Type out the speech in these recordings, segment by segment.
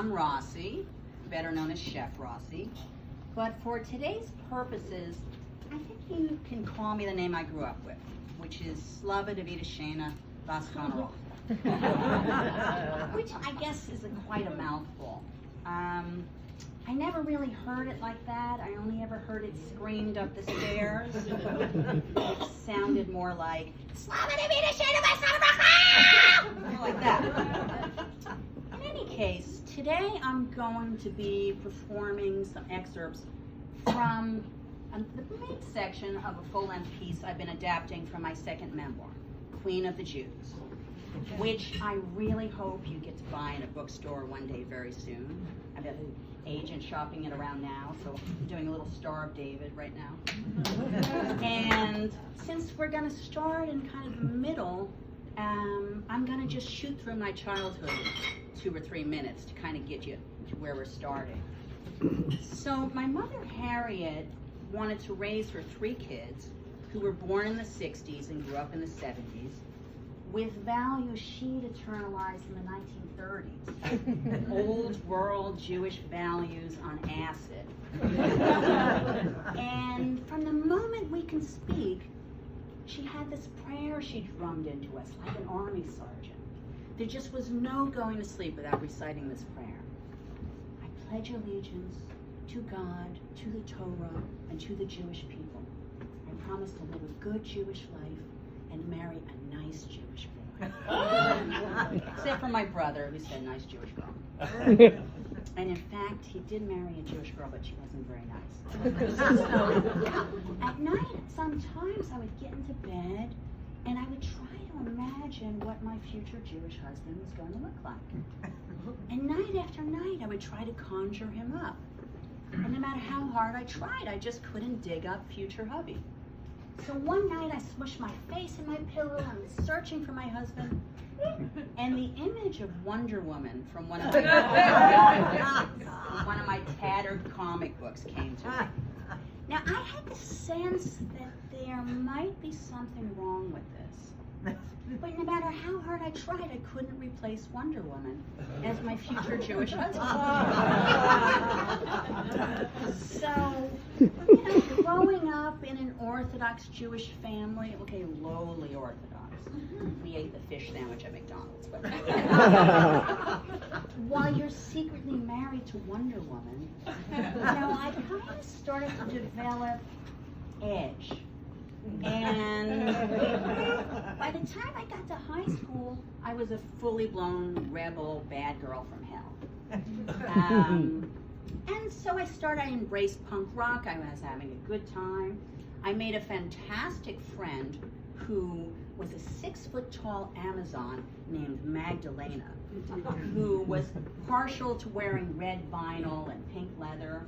I'm Rossi, better known as Chef Rossi. But for today's purposes, I think you can call me the name I grew up with, which is Slava Davida Shana Vasconarov. Which I guess is quite a mouthful. I never really heard it like that. I only ever heard it screamed up the stairs. It sounded more like, Slava Davida Shana Vasconarov! Like that. In any case, today I'm going to be performing some excerpts from the main section of a full-length piece I've been adapting from my second memoir, Queen of the Jews, which I really hope you get to buy in a bookstore one day very soon. I've got an agent shopping it around now, so I'm doing a little Star of David right now. And since we're going to start in kind of the middle, I'm going to just shoot through my childhood 2 or 3 minutes to kind of get you to where we're starting. So my mother, Harriet, wanted to raise her 3 kids who were born in the 60s and grew up in the 70s with values she'd eternalized in the 1930s. Old world Jewish values on acid. And from the moment we can speak, she had this prayer she drummed into us like an army sergeant. There just was no going to sleep without reciting this prayer. I pledge allegiance to God, to the Torah, and to the Jewish people. I promise to live a good Jewish life and marry a nice Jewish boy. Except for my brother, who said nice Jewish girl. And in fact, he did marry a Jewish girl, but she wasn't very nice. So, at night, sometimes I would get into bed and I would try to imagine what my future Jewish husband was going to look like. And night after night, I would try to conjure him up. And no matter how hard I tried, I just couldn't dig up future hubby. So one night I smushed my face in my pillow and I was searching for my husband. And the image of Wonder Woman from one of my tattered comic books came to me. Now I had the sense that there might be something wrong with this. But no matter how hard I tried, I couldn't replace Wonder Woman as my future Jewish husband. So, growing up in an Orthodox Jewish family, okay, lowly Orthodox. We ate the fish sandwich at McDonald's. But while you're secretly married to Wonder Woman, I kind of started to develop edge. And by the time I got to high school, I was a fully blown rebel bad girl from hell. And so I embraced punk rock. I was having a good time. I made a fantastic friend who was a 6-foot-tall Amazon named Magdalena, who was partial to wearing red vinyl and pink leather.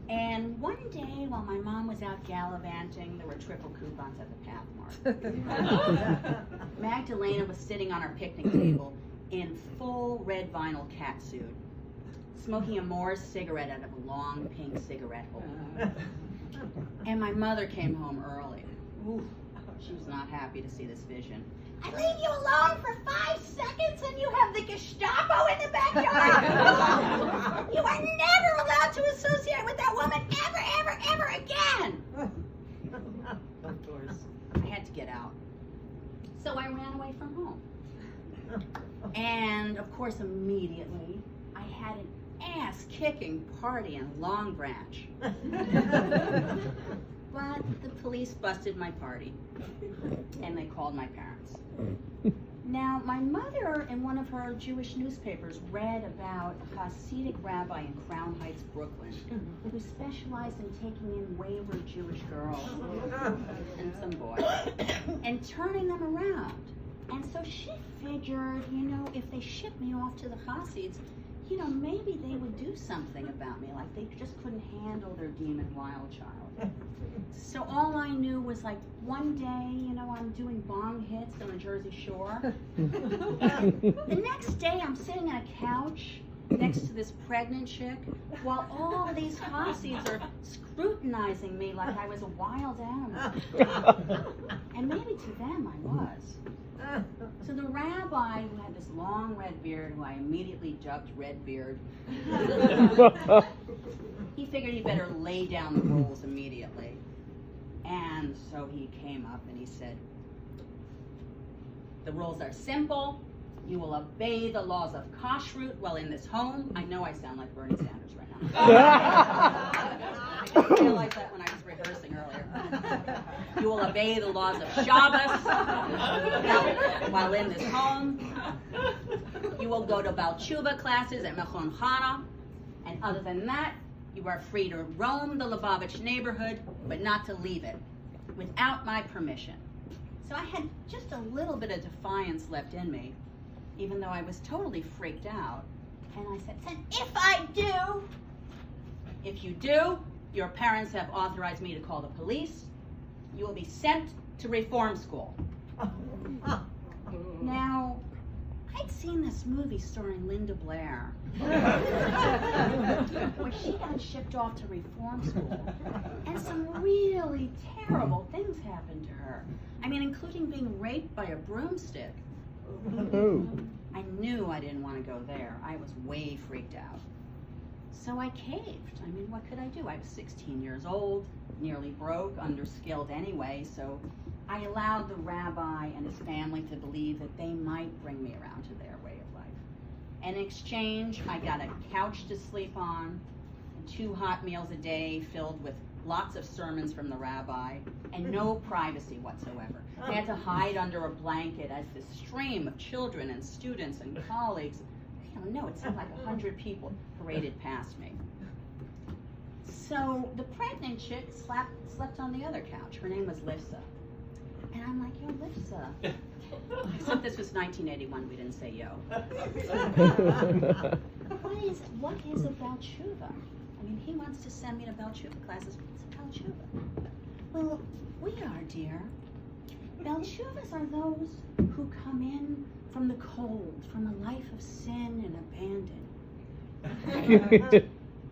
And one day, while my mom was out gallivanting, there were triple coupons at the Pathmark. Magdalena was sitting on our picnic table in full red vinyl catsuit, smoking a Morris cigarette out of a long pink cigarette holder. And my mother came home early. Ooh, she was not happy to see this vision. I leave you alone for 5 seconds and you have the Gestapo in the backyard. You are never allowed to associate with that woman ever again. Of course. I had to get out. So I ran away from home. And of course, immediately, I had an ass-kicking party in Long Branch. But the police busted my party, and they called my parents. Now, my mother, in one of her Jewish newspapers, read about a Hasidic rabbi in Crown Heights, Brooklyn, who specialized in taking in wayward Jewish girls and some boys and turning them around. And so she figured, if they shipped me off to the Hasids, maybe they would do something about me, like they just couldn't handle their demon wild child. So all I knew was like one day, I'm doing bong hits on the Jersey Shore. The next day I'm sitting on a couch next to this pregnant chick, while all these Hasids are scrutinizing me like I was a wild animal. And maybe to them I was. So the rabbi, who had this long red beard, who I immediately dubbed Redbeard, he figured he better lay down the rules immediately. And so he came up and he said, the rules are simple. You will obey the laws of kashrut while in this home. I know I sound like Bernie Sanders right now. I didn't realize that when I was rehearsing earlier. You will obey the laws of Shabbos while in this home. You will go to Baal Tshuva classes at Mechon Chana. And other than that, you are free to roam the Lubavitch neighborhood, but not to leave it without my permission. So I had just a little bit of defiance left in me, even though I was totally freaked out. And I said, if I do, if you do, your parents have authorized me to call the police. You will be sent to reform school. Now, I'd seen this movie starring Linda Blair, where she got shipped off to reform school, and some really terrible things happened to her. I mean, including being raped by a broomstick. I knew I didn't want to go there. I was way freaked out. So I caved. I mean, what could I do? I was 16 years old, nearly broke, underskilled anyway, so I allowed the rabbi and his family to believe that they might bring me around to their way of life. In exchange, I got a couch to sleep on, and 2 hot meals a day filled with lots of sermons from the rabbi, and no privacy whatsoever. I had to hide under a blanket as this stream of children and students and colleagues, I don't know, it seemed like 100 people paraded past me. So the pregnant chick slept on the other couch. Her name was Lifsa. And I'm like, yo, Lifsa. Except this was 1981, we didn't say yo. What is about Tshuva? I mean, he wants to send me to Baal Tshuva classes. What's about Tshuva? Well, we are, dear. Baal Tshuvas are those who come in from the cold, from a life of sin and abandon,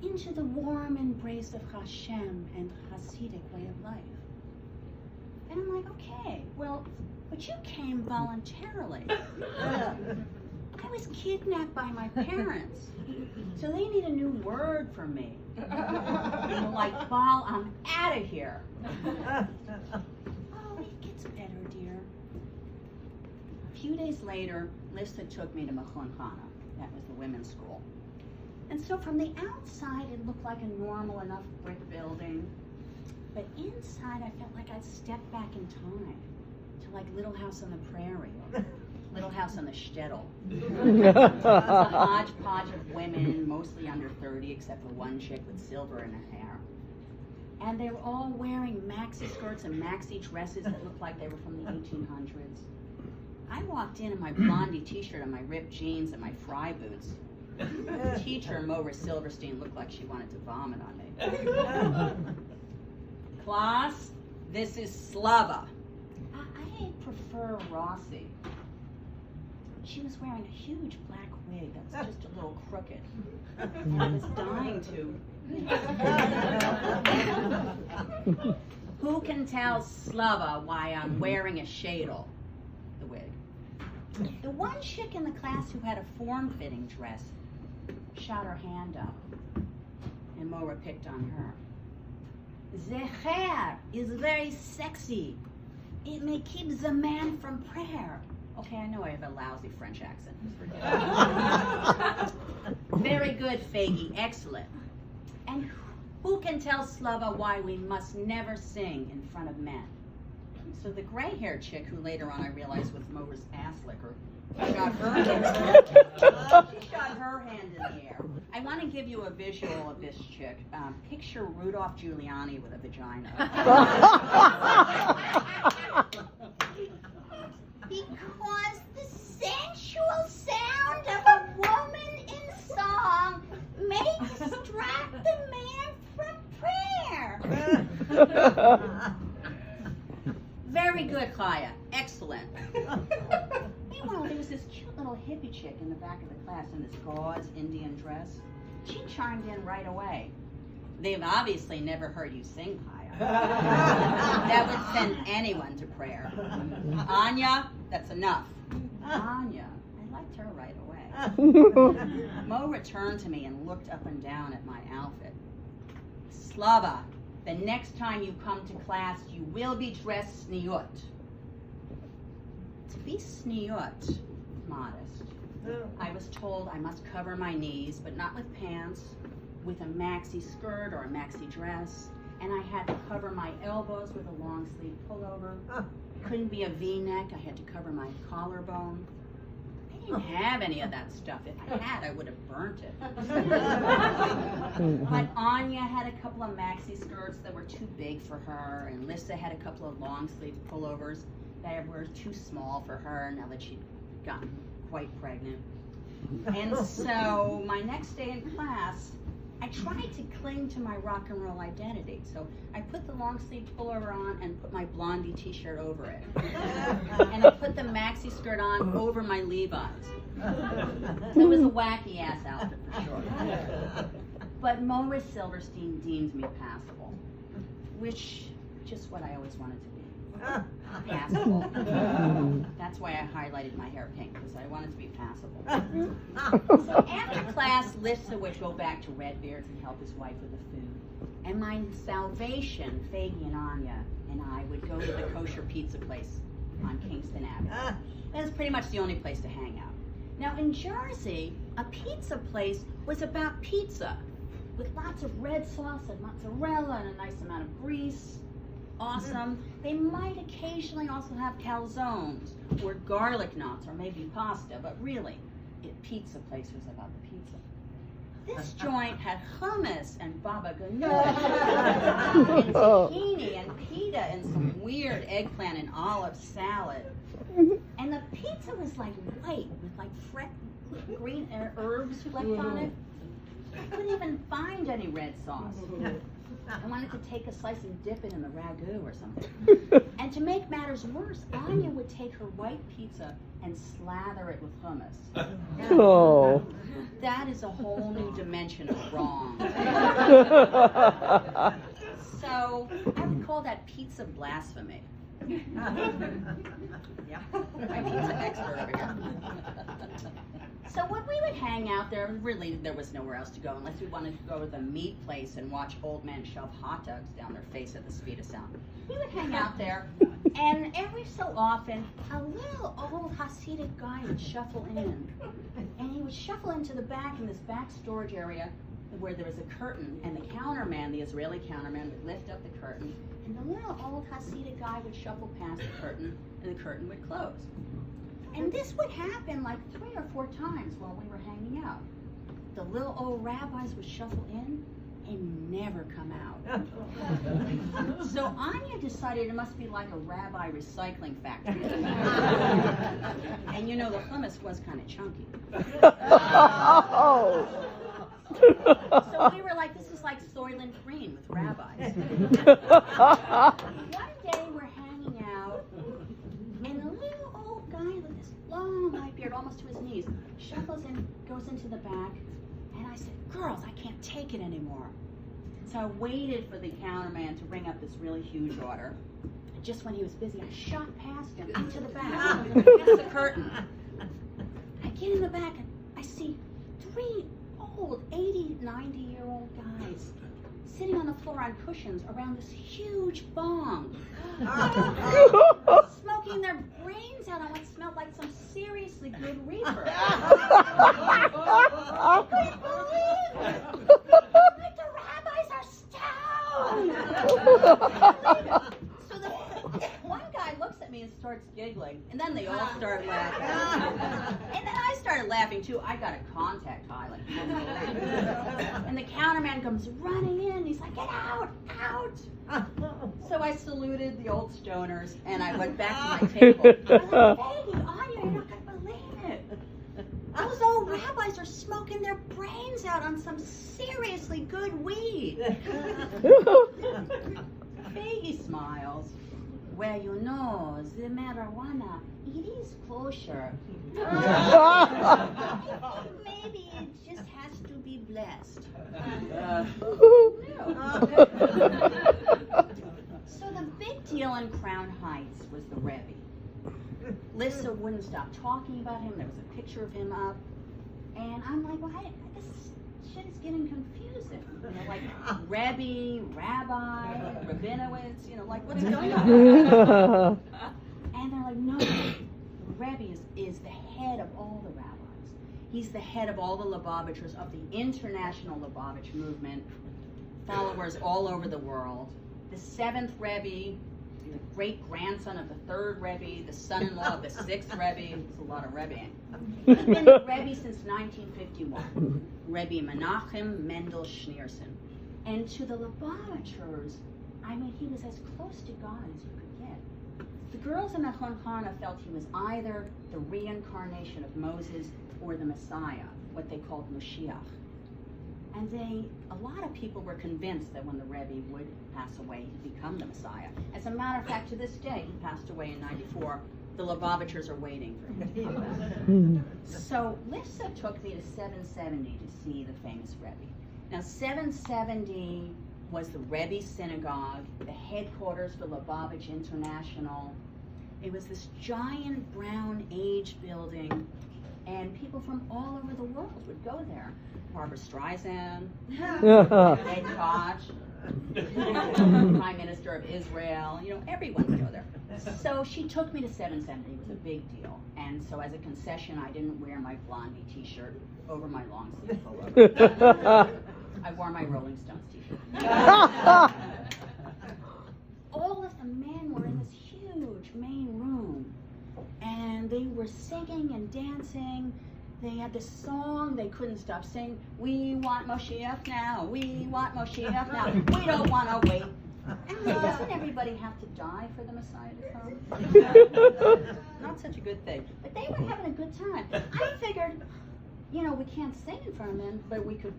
into the warm embrace of Hashem and Hasidic way of life. And I'm like, okay, well, but you came voluntarily. I was kidnapped by my parents, so they need a new word for me. Like, Baal, I'm out of here. Oh, it gets better, dear. A few days later, Lifsa took me to Mechon Chana. That was the women's school. And so from the outside, it looked like a normal enough brick building. But inside, I felt like I'd stepped back in time to like Little House on the Prairie or Little House on the Shtetl. It was a hodgepodge of women, mostly under 30, except for one chick with silver in her hair. And they were all wearing maxi skirts and maxi dresses that looked like they were from the 1800s. I walked in my blondie t-shirt and my ripped jeans and my fry boots. The teacher, Maura Silverstein, looked like she wanted to vomit on me. Class, this is Slava. I prefer Rossi. She was wearing a huge black wig that was just a little crooked. And I was dying to. Who can tell Slava why I'm wearing a shadel? The wig. The one chick in the class who had a form-fitting dress shot her hand up, and Maura picked on her. The hair is very sexy. It may keep the man from prayer. Okay, I know I have a lousy French accent. Very good, Faggy. Excellent. And who can tell Slava why we must never sing in front of men? So the gray-haired chick, who later on I realized was Maura's ass licker, shot her hand in the air. I want to give you a visual of this chick. Picture Rudolph Giuliani with a vagina. Because the sensual sound of a woman in song may distract the man from prayer. Very good, Chaya. Excellent. Meanwhile, there was this cute little hippie chick in the back of the class in this gauze Indian dress. She chimed in right away. They've obviously never heard you sing higher. That would send anyone to prayer. Anya, that's enough. Anya, I liked her right away. Mo returned to me and looked up and down at my outfit. Slava, the next time you come to class, you will be dressed sniut. To be sniut, modest, I was told I must cover my knees, but not with pants, with a maxi skirt or a maxi dress, and I had to cover my elbows with a long sleeve pullover. Couldn't be a V-neck, I had to cover my collarbone. I didn't have any of that stuff. If I had, I would have burnt it. But Anya had a couple of maxi skirts that were too big for her, and Lissa had a couple of long sleeve pullovers that were too small for her now that she'd gotten quite pregnant. And so my next day in class, I tried to cling to my rock and roll identity. So I put the long sleeve pullover on and put my Blondie t-shirt over it. And I put the maxi skirt on over my Levi's. So it was a wacky ass outfit for sure. But Maurice Silverstein deemed me passable, which is just what I always wanted to be. Passable. That's why I highlighted my hair pink, because I wanted to be passable. So after class, Lissa would go back to Redbeard's and help his wife with the food. And my salvation, Faggy and Anya and I would go to the kosher pizza place on Kingston Avenue. It was pretty much the only place to hang out. Now in Jersey, a pizza place was about pizza, with lots of red sauce and mozzarella and a nice amount of grease. Awesome. They might occasionally also have calzones or garlic knots or maybe pasta, but really, pizza place was about the pizza. This joint had hummus and baba ganoush and zucchini and pita and some weird eggplant and olive salad. And the pizza was like white with like green herbs flecked on it. I couldn't even find any red sauce. I wanted to take a slice and dip it in the ragu or something. And to make matters worse, Anya would take her white pizza and slather it with hummus. Oh. That is a whole new dimension of wrong. So I would call that pizza blasphemy. Yeah, my pizza expert over here. So when we would hang out there, really there was nowhere else to go unless we wanted to go to the meat place and watch old men shove hot dogs down their face at the speed of sound. We would hang out there, and every so often, a little old Hasidic guy would shuffle in. And he would shuffle into the back in this back storage area where there was a curtain, and the counterman, the Israeli counterman, would lift up the curtain, and the little old Hasidic guy would shuffle past the curtain, and the curtain would close. And this would happen like 3 or 4 times while we were hanging out. The little old rabbis would shuffle in and never come out. So Anya decided it must be like a rabbi recycling factory. And you know, the hummus was kind of chunky. So we were like, this is like Soylent Green with rabbis. One day we're hanging out, and the little old guy with this long white beard, almost to his knees, shuffles in, goes into the back, and I said, girls, I can't take it anymore. So I waited for the counterman to bring up this really huge order. And just when he was busy, I shot past him into the back, past the curtain. I get in the back, and I see 3 old 80, 90-year-old guys sitting on the floor on cushions around this huge bong, smoking their brains out on what smelled like some seriously good reefer. I couldn't believe it. Like the rabbis are stoned. So the one guy looks at me and starts giggling, and then they all start laughing. And then I started laughing too. I got a contact high, like. And the counterman comes running in. He's like, "Get out, out!" So I saluted the old stoners, and I went back to my table. I'm like, "Baby, Anya, you're not gonna believe it. Those old rabbis are smoking their brains out on some seriously good weed." Faggy smiles. Well, you know, the marijuana it is kosher. Maybe it just has to be blessed. So the big deal in Crown Heights was the Rebbe. Lissa wouldn't stop talking about him. There was a picture of him up. And I'm like, well, this shit is getting confusing. You know, like Rebbe, Rabbi, Rabinowitz, you know, like what's going on? And they're like, no, the Rebbe is the head of all the rabbis. He's the head of all the Lubavitchers of the international Lubavitch movement, followers all over the world. The 7th Rebbe, the great-grandson of the 3rd Rebbe, the son-in-law of the 6th Rebbe. There's a lot of Rebbe. He's been the Rebbe since 1951. Rebbe Menachem Mendel Schneerson. And to the Lubavitchers, I mean, he was as close to God as you could get. The girls in Mechon Chana felt he was either the reincarnation of Moses or the Messiah, what they called Mashiach. And a lot of people were convinced that when the Rebbe would pass away, he'd become the Messiah. As a matter of fact, to this day, he passed away in '94. The Lubavitchers are waiting for him to do that. So Lissa took me to 770 to see the famous Rebbe. Now, 770 was the Rebbe synagogue, the headquarters for Lubavitch International. It was this giant brown age building, and people from all over the world would go there. Barbara Streisand, Ed Koch, Prime Minister of Israel, you know, everyone would go there. So she took me to 770. It was a big deal. And so as a concession, I didn't wear my Blondie t-shirt over my long sleeve pullover. I wore my Rolling Stones t-shirt. All of the men were in this huge main room, and they were singing and dancing. They had this song they couldn't stop singing. We want Moshiach now. We want Moshiach now. We don't want to wait. And doesn't everybody have to die for the Messiah to come? Not such a good thing. But they were having a good time. I figured, you know, we can't sing in front of men, but we could,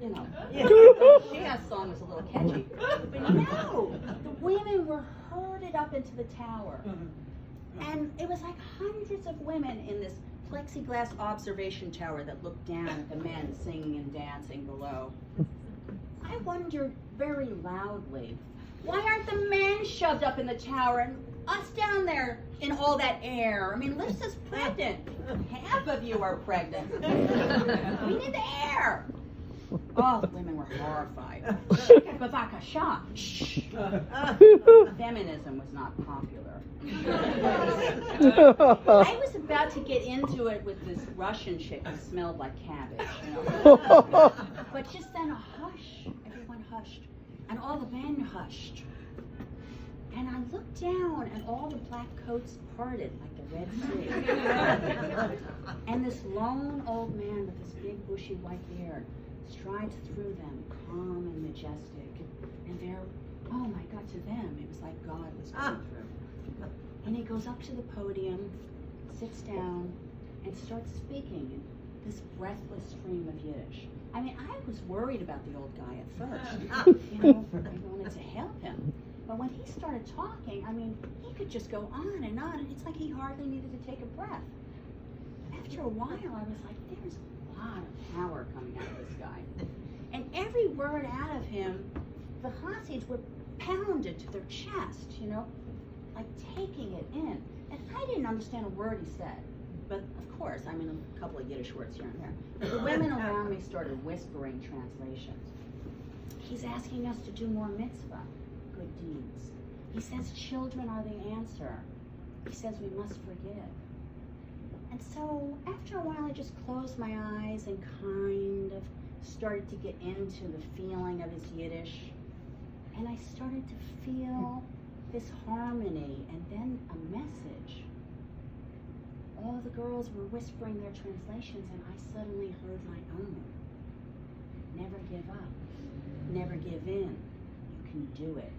you know. Moshiach's song was a little catchy. But no, the women were herded up into the tower. And it was like hundreds of women in this plexiglass observation tower that looked down at the men singing and dancing below. I wondered very loudly, why aren't the men shoved up in the tower and us down there in all that air? I mean, Lissa's pregnant. Half of you are pregnant. We need the air. Oh, the women were horrified. Shh. Feminism was not popular. I was about to get into it with this Russian chick who smelled like cabbage, you know. But just then a hush. Everyone hushed. And all the men hushed. And I looked down and all the black coats parted like the Red Sea. And this lone old man with this big bushy white beard strides through them, calm and majestic. And they're, oh my God, to them, it was like God was going through. And he goes up to the podium, sits down, and starts speaking in this breathless stream of Yiddish. I mean, I was worried about the old guy at first. You know, I wanted to help him. But when he started talking, I mean, he could just go on, and it's like he hardly needed to take a breath. After a while, I was like, there's a lot of power coming out of this guy. And every word out of him, the Hasids were pounded to their chest, you know, like taking it in. And I didn't understand a word he said. But of course, I mean, a couple of Yiddish words here and there. But the women around me started whispering translations. He's asking us to do more mitzvah, good deeds. He says children are the answer. He says we must forgive. And so after a while, I just closed my eyes and kind of started to get into the feeling of his Yiddish. And I started to feel this harmony and then a message. All the girls were whispering their translations, and I suddenly heard my own. Never give up. Never give in. You can do it.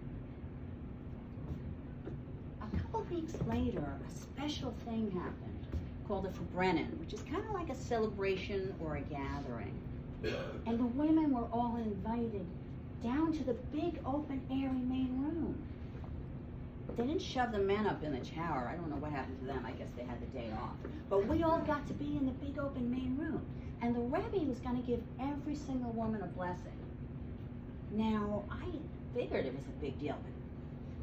A couple weeks later, a special thing happened called a Verbrennen, which is kind of like a celebration or a gathering. And the women were all invited down to the big open airy main room. they didn't shove the men up in the tower. I don't know what happened to them. I guess they had the day off. But we all got to be in the big open main room. And the Rebbe was going to give every single woman a blessing. Now, I figured it was a big deal, but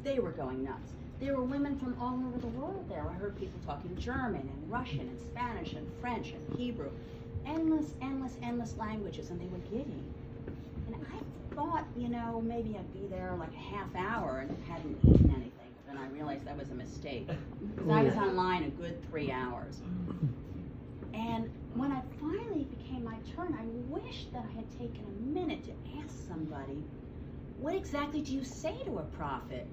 they were going nuts. There were women from all over the world there. I heard people talking German and Russian and Spanish and French and Hebrew. Endless languages, and they were giddy. And I thought, you know, maybe I'd be there like a half hour and hadn't eaten anything. But then I realized that was a mistake, because I was online a good 3 hours. And when it finally became my turn, I wished that I had taken a minute to ask somebody, what exactly do you say to a prophet?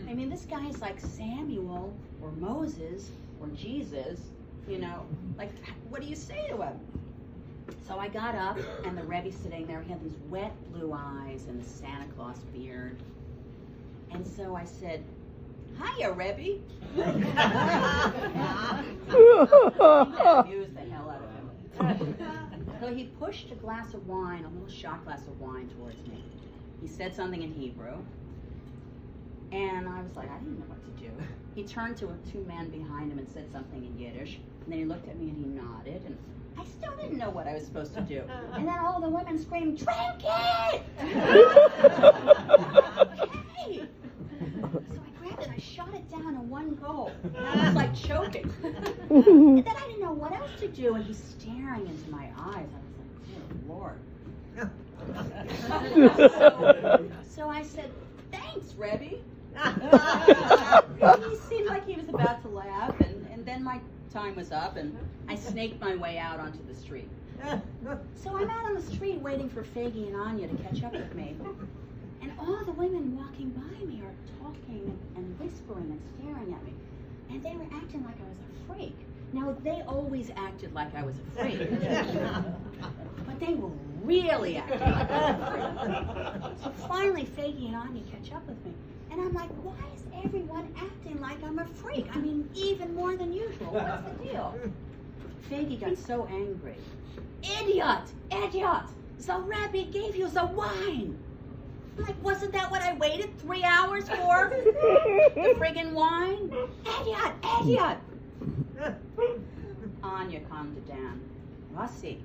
I mean, this guy's like Samuel or Moses or Jesus, you know, like, what do you say to him? So I got up, and the Rebbe's sitting there. He had these wet blue eyes and a Santa Claus beard. And so I said, hiya, Rebbe. That amused the hell out of him. So he pushed a glass of wine, a little shot glass of wine towards me. He said something in Hebrew. And I was like, I didn't know what to do. He turned to two men behind him and said something in Yiddish. And then he looked at me and he nodded. And I still didn't know what I was supposed to do. And then all the women screamed, drink it! Okay. So I grabbed it, I shot it down in one go. And I was like choking. And then I didn't know what else to do. And he's staring into my eyes. I was like, dear Lord. So I said, thanks, Rebbe. He seemed like he was about to laugh, and then my time was up, and I snaked my way out onto the street. So I'm out on the street waiting for Faggy and Anya to catch up with me, and all the women walking by me are talking and whispering and staring at me, and they were acting like I was a freak. Now, they always acted like I was a freak, but they were really acting like I was a freak. So finally, Faggy and Anya catch up with me. And I'm like, why is everyone acting like I'm a freak? I mean, even more than usual. What's the deal? Faggy got so angry. Idiot! Idiot! The Rebbe gave you the wine! I'm like, wasn't that what I waited 3 hours for? The friggin' wine? Idiot! Idiot! Anya calmed it down. Rossi,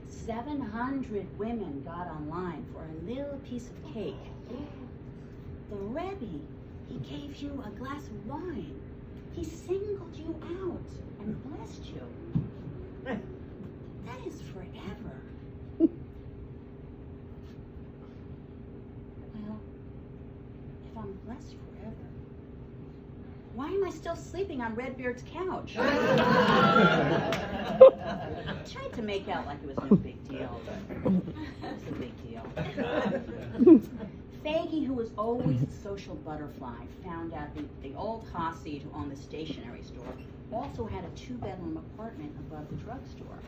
700 women got online for a little piece of cake. The Rebbe, he gave you a glass of wine. He singled you out and blessed you. That is forever. Well, if I'm blessed forever, why am I still sleeping on Redbeard's couch? I tried to make out like it was no big deal, but it was a big deal. Faggy, who was always a social butterfly, found out the old Hasid who owned the stationery store also had a 2-bedroom apartment above the drugstore.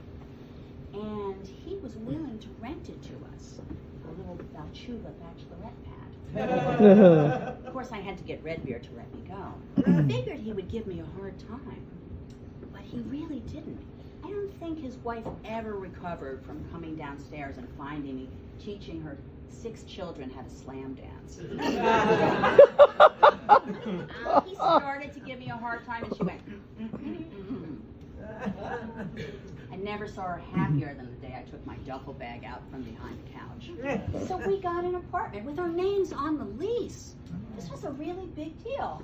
And he was willing to rent it to us, a little Balchuva bachelorette pad. Of course, I had to get Redbeard to let me go. I figured he would give me a hard time, but he really didn't. I don't think his wife ever recovered from coming downstairs and finding me teaching her 6 children how to slam dance. He started to give me a hard time, and she went, I never saw her happier than the day I took my duffel bag out from behind the couch. So we got an apartment with our names on the lease. This was a really big deal.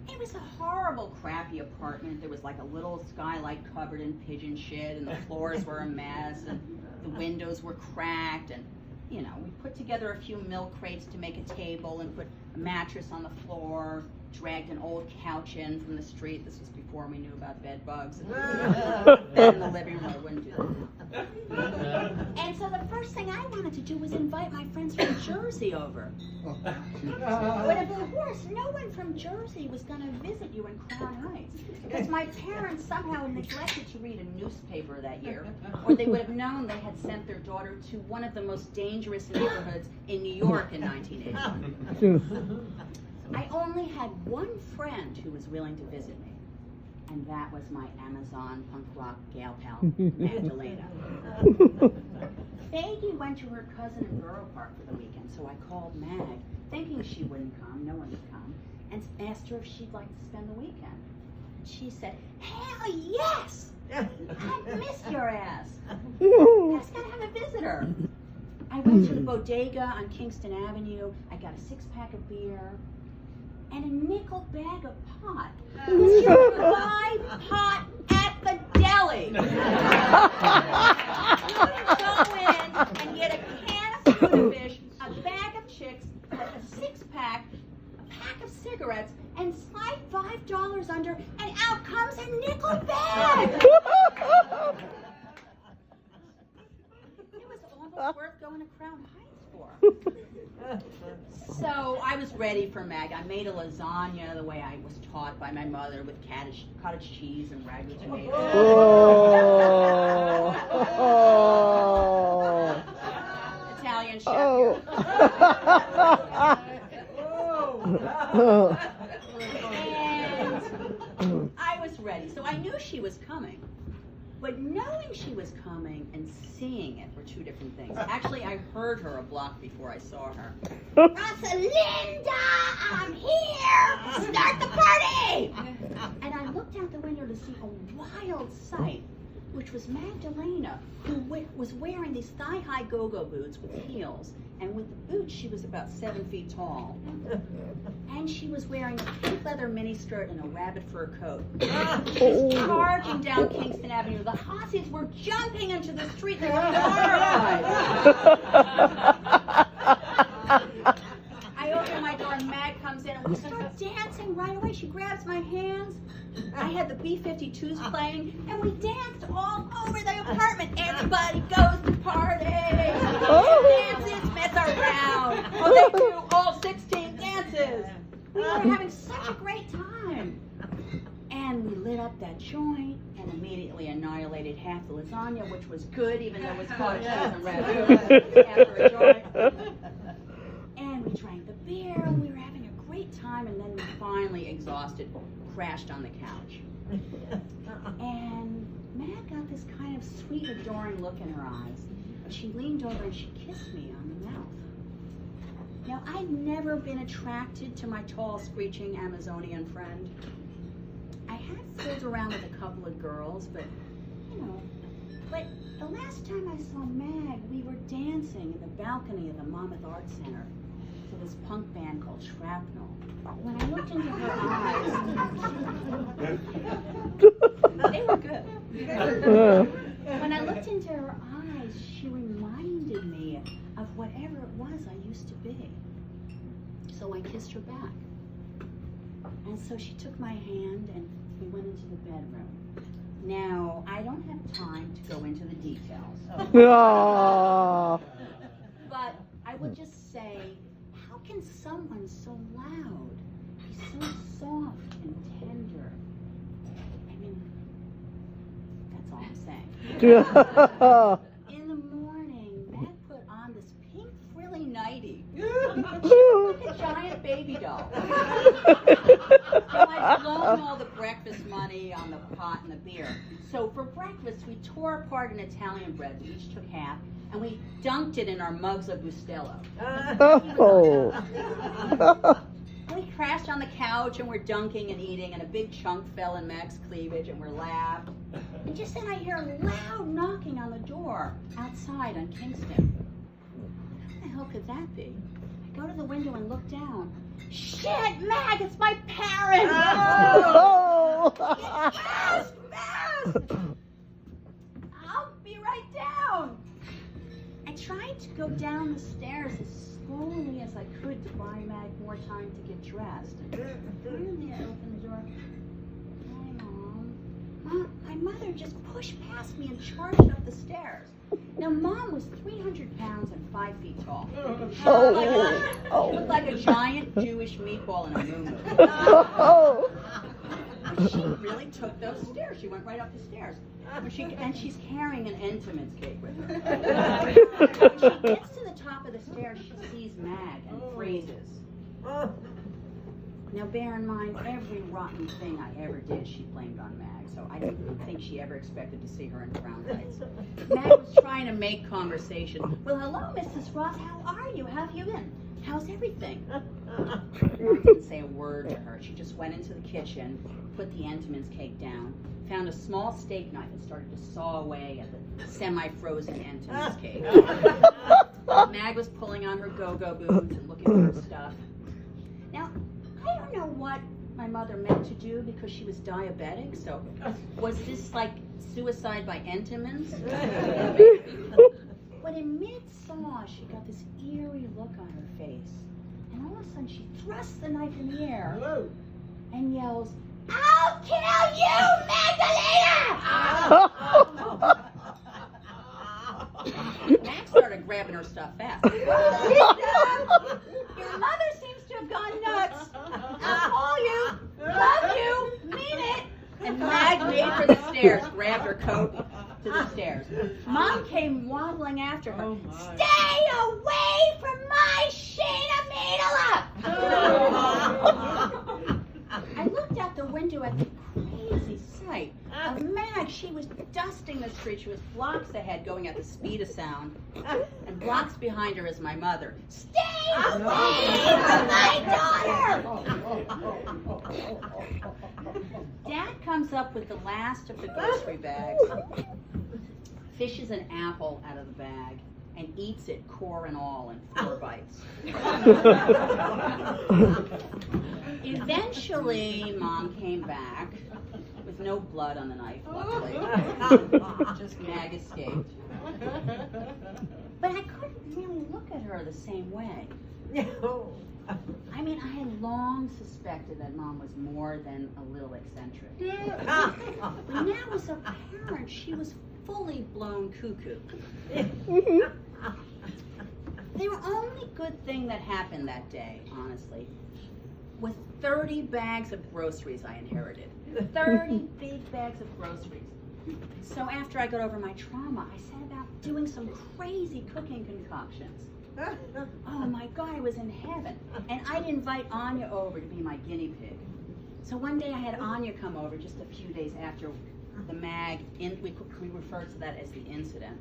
It was a horrible, crappy apartment. There was like a little skylight covered in pigeon shit, and the floors were a mess, and the windows were cracked, and you know, we put together a few milk crates to make a table and put a mattress on the floor, dragged an old couch in from the street. This was before we knew about bed bugs. Then in the living room, I wouldn't do that. And so the first thing I wanted to do was invite my friends from Jersey over. But of course, no one from Jersey was going to visit you in Crown Heights, because my parents somehow neglected to read a newspaper that year, or they would have known they had sent their daughter to one of the most dangerous neighborhoods in New York in 1981. I only had one friend who was willing to visit me, and that was my Amazon punk rock gal pal, Magdalena. Faggy went to her cousin in Borough Park for the weekend, so I called Mag, thinking she wouldn't come, no one would come, and asked her if she'd like to spend the weekend. She said, hell yes! I miss your ass. I was gonna have a visitor. I went to the bodega on Kingston Avenue. I got a 6-pack of beer and a nickel bag of pot. Because you can buy pot at the deli. You can go in and get a can of tuna fish, a bag of chicks, a 6-pack, a pack of cigarettes, and slide $5 under, and out comes a nickel bag. It was almost worth going to Crown Heights for. So I was ready for Mag. I made a lasagna the way I was taught by my mother with cottage cheese and ragu tomatoes. Oh. Italian chef here. And I was ready. So I knew she was coming. But knowing she was coming and seeing it were two different things. Actually, I heard her a block before I saw her. Rosalinda, I'm here! Start the party! And I looked out the window to see a wild sight, which was Magdalena, who was wearing these thigh-high go-go boots with heels. And with the boots, she was about 7 feet tall. And she was wearing a pink leather miniskirt and a rabbit fur coat. She's charging down Kingston Avenue. The Hossies were jumping into the street. They were horrified. I open my door and Mag comes in and we start dancing right away. She grabs my hands. I had the B-52s playing and we danced all over the apartment. Everybody goes to party. Dances mess around. Oh, they do all 16 dances. We were having such a great time. And we lit up that joint and immediately annihilated half the lasagna, which was good, even though it was cottage cheese and ragu after a joint. And we drank the beer and we were having a great time, and then we finally, exhausted, crashed on the couch. And Mag got this kind of sweet, adoring look in her eyes. She leaned over and she kissed me on the mouth. Now, I'd never been attracted to my tall, screeching Amazonian friend. I had fooled around with a couple of girls, but, you know. But the last time I saw Mag, we were dancing in the balcony of the Monmouth Arts Center to this punk band called Shrapnel. When I looked into her eyes, they were good. When I looked into her eyes, she reminded me of whatever it was I used to be. So I kissed her back. And so she took my hand and we went into the bedroom. Now, I don't have time to go into the details. But I would just say, how can someone so loud be so soft and tender? I mean, that's all I'm saying. In the morning, Matt put on this pink frilly nightie. She looked like a giant baby doll. Now, I'd blown all the breakfast money on the pot and the beer. So for breakfast, we tore apart an Italian bread. We each took half, and we dunked it in our mugs of Bustelo. We crashed on the couch, and we're dunking and eating, and a big chunk fell in Mac's cleavage, and we're laughed. And just then I hear a loud knocking on the door outside on Kingston. What the hell could that be? I go to the window and look down. Shit, Mag, it's my parents! Fast! I'll be right down. I tried to go down the stairs as slowly as I could to buy Mag more time to get dressed. And finally I opened the door. Hi, Mom. My mother just pushed past me and charged up the stairs. Now, Mom was 300 pounds and 5 feet tall. She looked like a giant Jewish meatball in a moo-moo. She really took those stairs. She went right up the stairs. And she's carrying an Entenmann's cake with her. When she gets to the top of the stairs, she sees Mag and freezes. Now, bear in mind, every rotten thing I ever did, she blamed on Mag. So I didn't think she ever expected to see her in Crown Heights. Mag was trying trying to make conversation. Well, hello, Mrs. Ross. How are you? How have you been? How's everything? Mom didn't say a word to her. She just went into the kitchen, put the Entenmann's cake down, found a small steak knife and started to saw away at the semi-frozen Entenmann's cake. Mag was pulling on her go-go boots and looking at her stuff. Now, I don't know what my mother meant to do because she was diabetic, so was this like suicide by Entenmann's? But in mid-saw, she got this eerie look on her face. And all of a sudden, she thrusts the knife in the air and yells, "I'll kill you, Magdalena!" Max started grabbing her stuff fast. Your mother seems to have gone nuts. I'll call you. Love you. Mean it. And Mag made for the stairs, grabbed her coat to the stairs. Mom came waddling after her. Oh, stay away from my Shayna Meadala! I looked out the window at the crazy sight of Mag. She was dusting the street. She was blocks ahead, going at the speed of sound. And blocks behind her is my mother. Stay away from my daughter! Dad comes up with the last of the grocery bags, fishes an apple out of the bag, and eats it core and all in 4 bites. Eventually, Mom came back with no blood on the knife, luckily. Just Mag escaped. But I couldn't really look at her the same way. I mean, I had long suspected that Mom was more than a little eccentric. But now as a parent, she was fully blown cuckoo. The only good thing that happened that day, honestly, was 30 bags of groceries I inherited. 30 big bags of groceries. So after I got over my trauma, I set about doing some crazy cooking concoctions. Oh my God, I was in heaven. And I'd invite Anya over to be my guinea pig. So one day I had Anya come over just a few days after the Mag, we refer to that as the incident.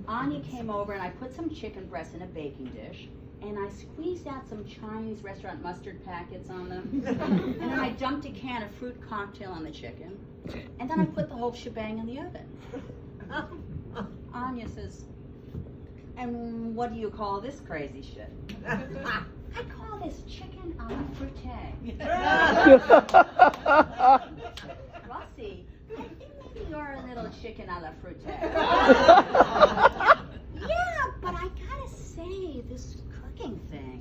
Anya came over and I put some chicken breasts in a baking dish and I squeezed out some Chinese restaurant mustard packets on them. And then I dumped a can of fruit cocktail on the chicken. And then I put the whole shebang in the oven. Anya says, "And what do you call this crazy shit?" I call this chicken a la fruite. Rossi, I think maybe you're a little chicken a la fruite. Yeah, but I gotta say, this cooking thing,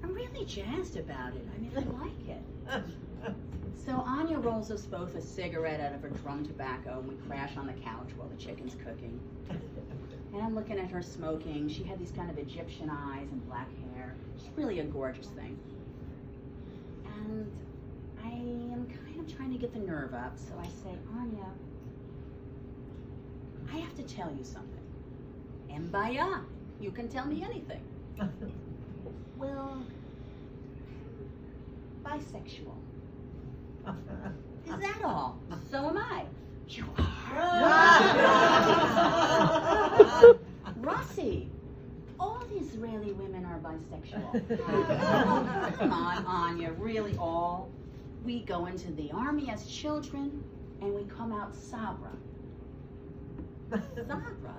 I'm really jazzed about it. I mean, I like it. So Anya rolls us both a cigarette out of her drum tobacco and we crash on the couch while the chicken's cooking. And I'm looking at her smoking. She had these kind of Egyptian eyes and black hair. She's really a gorgeous thing. And I am kind of trying to get the nerve up, so I say, "Anya, I have to tell you something. Mbaya, you can tell me anything." "Well, bisexual." "Is that all?" "So am I." "You are?" "Rossi, all Israeli women are bisexual." "Come on, Anya, really all? We go into the army as children and we come out sabra." "Sabra?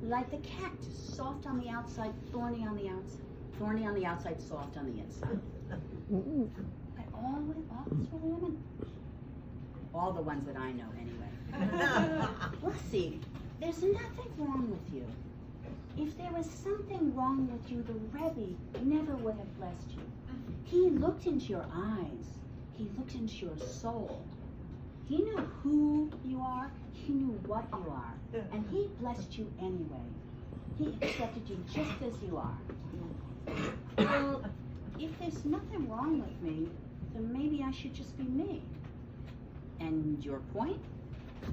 Like the cactus, soft on the outside, thorny on the outside. Thorny on the outside, soft on the inside." "But all Israeli women?" "All the ones that I know, anyway." "Rossi, there's nothing wrong with you. If there was something wrong with you, the Rebbe never would have blessed you. He looked into your eyes. He looked into your soul. He knew who you are. He knew what you are. And he blessed you anyway. He accepted you just as you are. Well, if there's nothing wrong with me, then maybe I should just be me." "And your point?"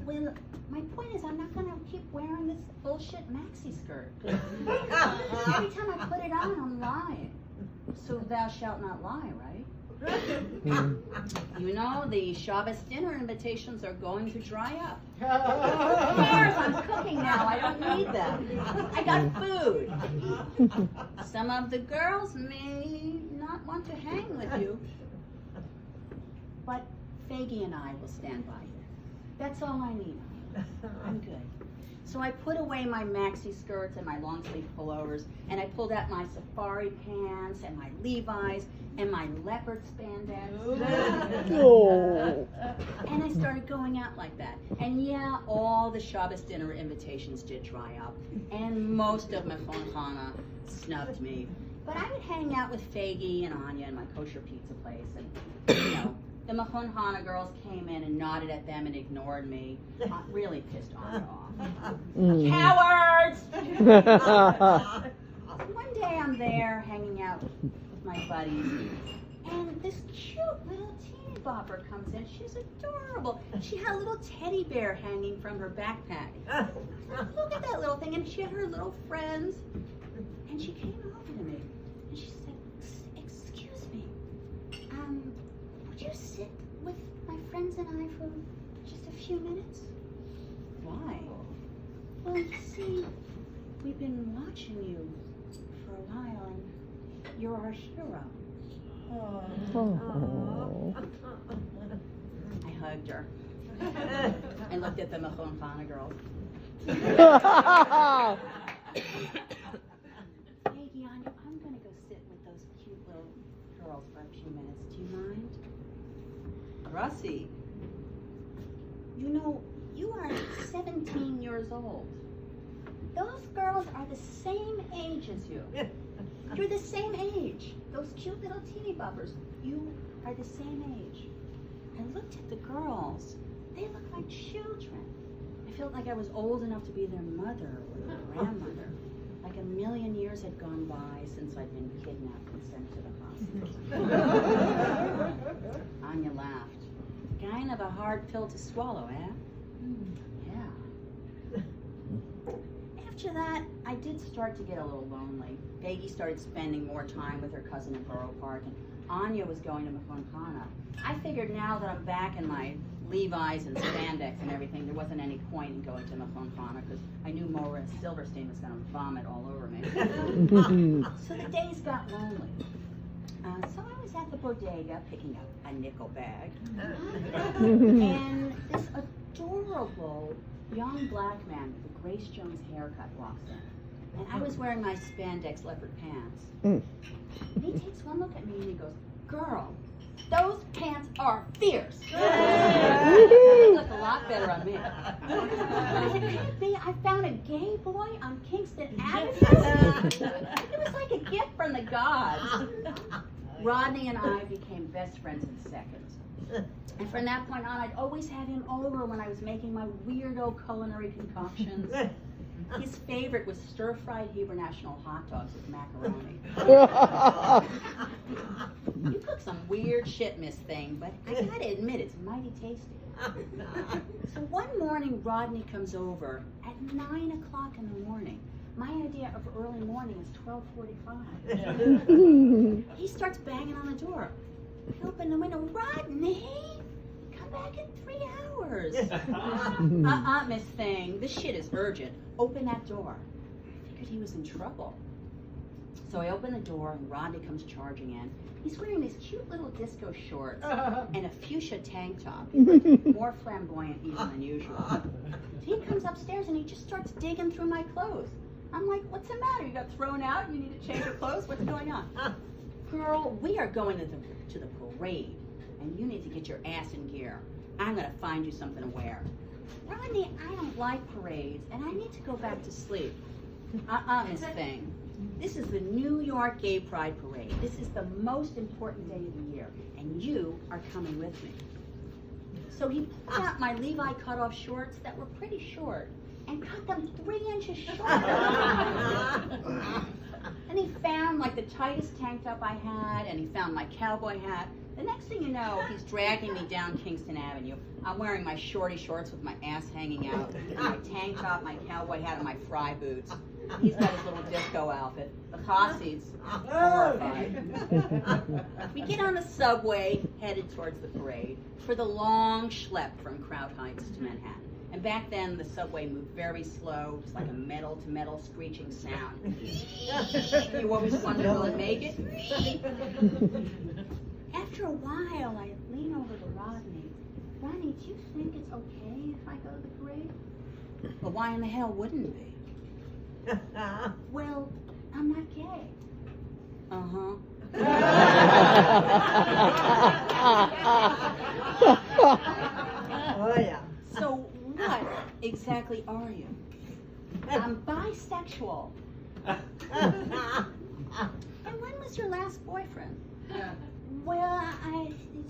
"Well, my point is I'm not going to keep wearing this bullshit maxi skirt. Every time I put it on, I'm lying. So thou shalt not lie, right?" "You know, the Shabbos dinner invitations are going to dry up." "Who cares? I'm cooking. working now. I don't need them. I got food. Some of the girls may not want to hang with you, but Faggy and I will stand by you. That's all I need. I'm good. So I put away my maxi skirts and my long sleeve pullovers, and I pulled out my safari pants and my Levi's and my leopard spandex. Oh. And I started going out like that. And yeah, all the Shabbos dinner invitations did dry up, and most of Mechon Chana snubbed me. But I would hang out with Faggy and Anya in my kosher pizza place, and you know, the Mechon Chana girls came in and nodded at them and ignored me. Really pissed Anya off. Cowards! One day I'm there hanging out with my buddies, and this cute little teeny bopper comes in. She's adorable. She had a little teddy bear hanging from her backpack. Look at that little thing, and she had her little friends. And she came over to me, and she said, "Excuse me, would you sit with my friends and I for just a few minutes?" Why? Well, you see, we've been watching you for a while, and you're our hero. Oh. I hugged her. I looked at the Mechon Chana girls. Hey, Anya, I'm going to go sit with those cute little girls for a few minutes. Do you mind? Rossi, you know, you are 17 years old. Those girls are the same age as you. You're the same age. Those cute little teeny boppers, you are the same age. I looked at the girls. They look like children. I felt like I was old enough to be their mother or their grandmother. Like a million years had gone by since I'd been kidnapped and sent to the hospital. Anya laughed. Kind of a hard pill to swallow, eh? Yeah. After that, I did start to get a little lonely. Faggy started spending more time with her cousin in Borough Park, and Anya was going to Mechon Chana. I figured now that I'm back in my Levi's and spandex and everything, there wasn't any point in going to Mechon Chana because I knew Maura Silverstein was going to vomit all over me. So the days got lonely. So I was at the bodega picking up a nickel bag, and this adorable young black man with a Grace Jones haircut walks in, and I was wearing my spandex leopard pants. And he takes one look at me and he goes, "Girl, those pants are fierce." They look a lot better on me. I said, "Could it be I found a gay boy on Kingston Avenue?" It was like a gift from the gods. Rodney and I became best friends in seconds. And from that point on, I'd always have him over when I was making my weirdo culinary concoctions. His favorite was stir-fried Hebrew National hot dogs with macaroni. You cook some weird shit, Miss Thing, but I gotta admit it's mighty tasty. So one morning, Rodney comes over at 9 o'clock in the morning. My idea of early morning is 12:45. He starts banging on the door. I open the window. "Rodney, come back in 3 hours." Miss Thing, this shit is urgent. Open that door. I figured he was in trouble. So I open the door and Rodney comes charging in. He's wearing these cute little disco shorts and a fuchsia tank top. More flamboyant even than usual. So he comes upstairs and he just starts digging through my clothes. I'm like, "What's the matter? You got thrown out? You need to change your clothes? What's going on?" "Girl, we are going to the parade, and you need to get your ass in gear. I'm going to find you something to wear." "Rodney, I don't like parades, and I need to go back to sleep." Miss Thing. This is the New York Gay Pride Parade. This is the most important day of the year, and you are coming with me. So he pulled out my Levi cutoff shorts that were pretty short and cut them 3 inches shorter. And he found like the tightest tank top I had, and he found my cowboy hat. The next thing you know, he's dragging me down Kingston Avenue. I'm wearing my shorty shorts with my ass hanging out, my tank top, my cowboy hat, and my fry boots. He's got his little disco outfit. The Hasids, horrified. We get on the subway, headed towards the parade, for the long schlep from Crown Heights to Manhattan. And back then, the subway moved very slow, just like a metal-to-metal screeching sound. You always wonder, will it make it? After a while, I lean over to Rodney. Rodney, do you think it's okay if I go to the parade? Well, why in the hell wouldn't it be? Well, I'm not gay. Uh-huh. Oh, yeah. So what exactly are you? I'm bisexual. And when was your last boyfriend? Well,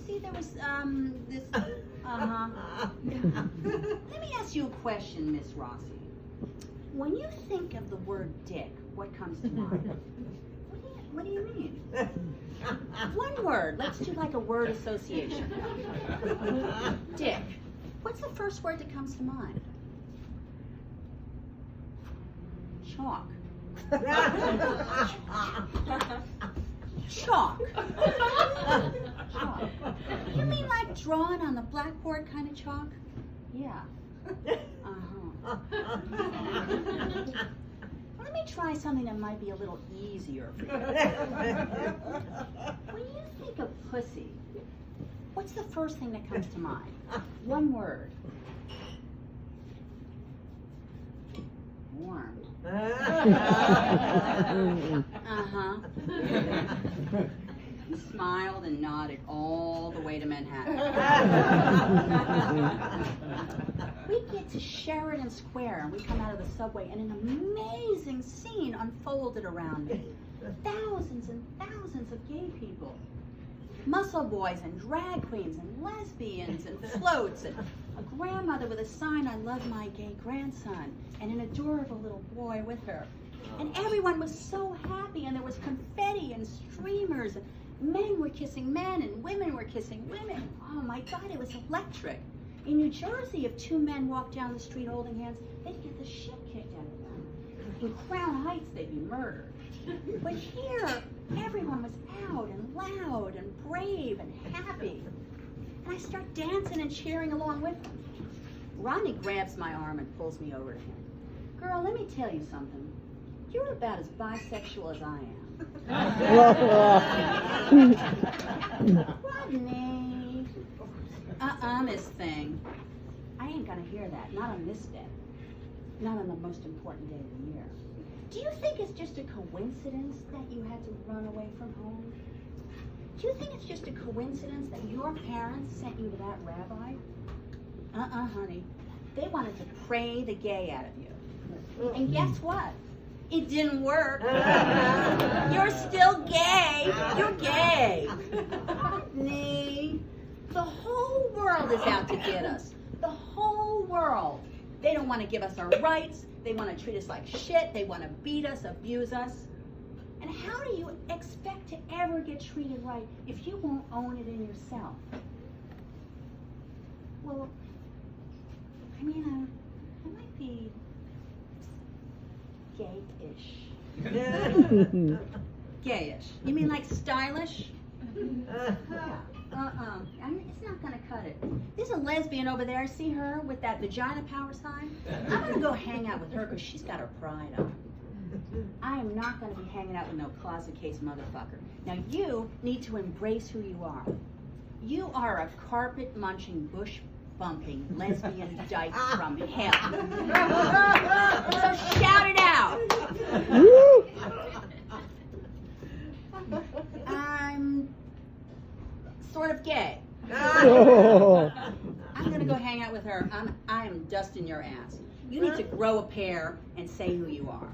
see, there was, this, Let me ask you a question, Miss Rossi. When you think of the word dick, what comes to mind? What do you mean? One word. Let's do like a word association. Dick. What's the first word that comes to mind? Chalk. Chalk. Chalk. You mean like drawn on the blackboard kind of chalk? Yeah. Uh-huh. Let me try something that might be a little easier for you. When you think of pussy, what's the first thing that comes to mind? One word. Warm. Uh-huh. He smiled and nodded all the way to Manhattan. We get to Sheridan Square and we come out of the subway and an amazing scene unfolded around me. Thousands and thousands of gay people. Muscle boys and drag queens and lesbians and floats and a grandmother with a sign, "I love my gay grandson," and an adorable little boy with her. And everyone was so happy, and there was confetti and streamers, and men were kissing men and women were kissing women. Oh my God, it was electric. In New Jersey, if two men walked down the street holding hands, they'd get the shit kicked out of them. In Crown Heights, they'd be murdered. But here, everyone was out and loud and brave and happy. And I start dancing and cheering along with them. Ronnie grabs my arm and pulls me over to him. "Girl, let me tell you something. You're about as bisexual as I am." Rodney. Miss Thing. I ain't gonna hear that. Not on this day. Not on the most important day of the year. Do you think it's just a coincidence that you had to run away from home? Do you think it's just a coincidence that your parents sent you to that rabbi? Honey. They wanted to pray the gay out of you. And guess what? It didn't work. You're still gay. You're gay. Rodney. The whole world is out to get us. The whole world. They don't want to give us our rights. They want to treat us like shit. They want to beat us, abuse us. And how do you expect to ever get treated right if you won't own it in yourself? Well, I mean, I might be gay-ish. Gayish. You mean like stylish? Yeah. It's not gonna cut it. There's a lesbian over there. See her with that vagina power sign? I'm gonna go hang out with her because she's got her pride on. I am not gonna be hanging out with no closet case motherfucker. Now you need to embrace who you are. You are a carpet munching, bush bumping lesbian dyke from hell. So shout it out. I'm sort of gay. I'm gonna go hang out with her. I am dusting your ass. You need to grow a pair and say who you are.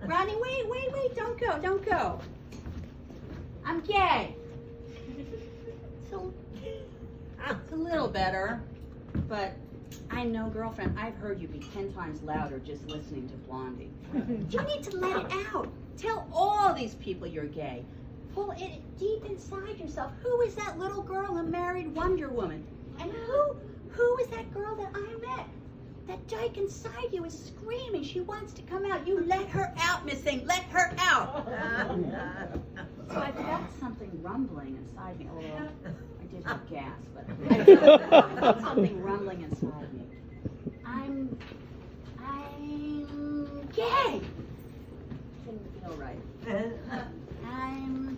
Rodney, wait, don't go. I'm gay. So it's a little better, but I know, girlfriend, I've heard you be 10 times louder just listening to Blondie. You need to let it out. Tell all these people you're gay. Pull it deep inside yourself. Who is that little girl who married Wonder Woman? And who is that girl that I met? That dyke inside you is screaming. She wants to come out. You let her out, Miss Thing. Let her out. So I felt something rumbling inside me. Although I did have gas, but I felt something rumbling inside me. gay. Didn't feel right. I'm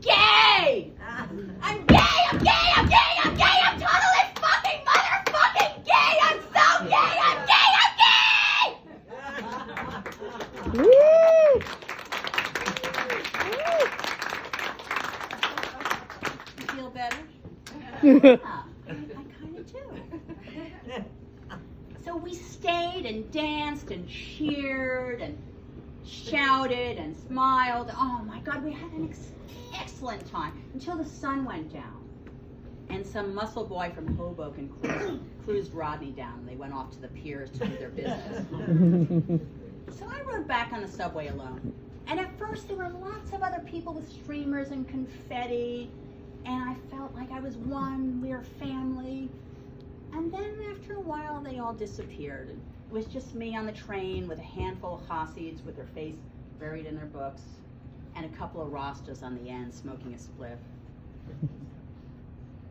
gay. I'm gay. I'm gay. I'm gay. I'm gay. I'm totally fucking motherfucking gay. I'm so gay. I'm gay. I'm gay. Woo! You feel better? Yeah, I kind of do. So we stayed and danced and cheered and shouted and smiled. Oh my God, we had an excellent time until the sun went down. And some muscle boy from Hoboken cruised Rodney down. They went off to the piers to do their business. So I rode back on the subway alone. And at first there were lots of other people with streamers and confetti. And I felt like I was one, we were family. And then after a while, they all disappeared. And it was just me on the train with a handful of Hasids with their face buried in their books, and a couple of Rastas on the end smoking a spliff.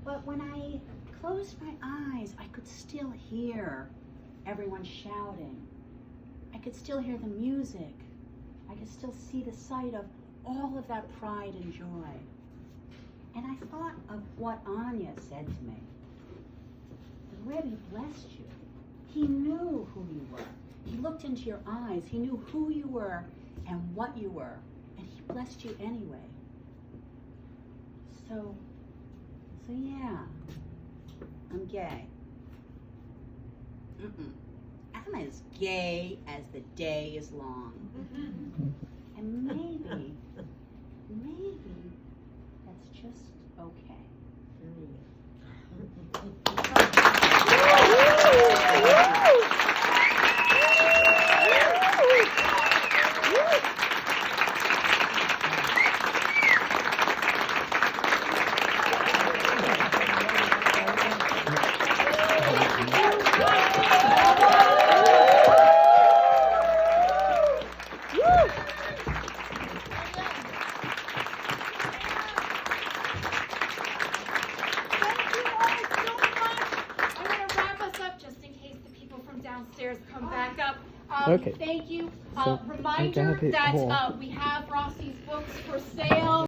But when I closed my eyes, I could still hear everyone shouting. I could still hear the music. I could still see the sight of all of that pride and joy. And I thought of what Anya said to me. The Rebbe blessed you. He knew who you were. He looked into your eyes. He knew who you were and what you were. And he blessed you anyway. So yeah, I'm gay. I'm as gay as the day is long. And maybe that's just okay. Come back up. Okay. Thank you. So, Reminder I got it that all. we have Rossi's books for sale.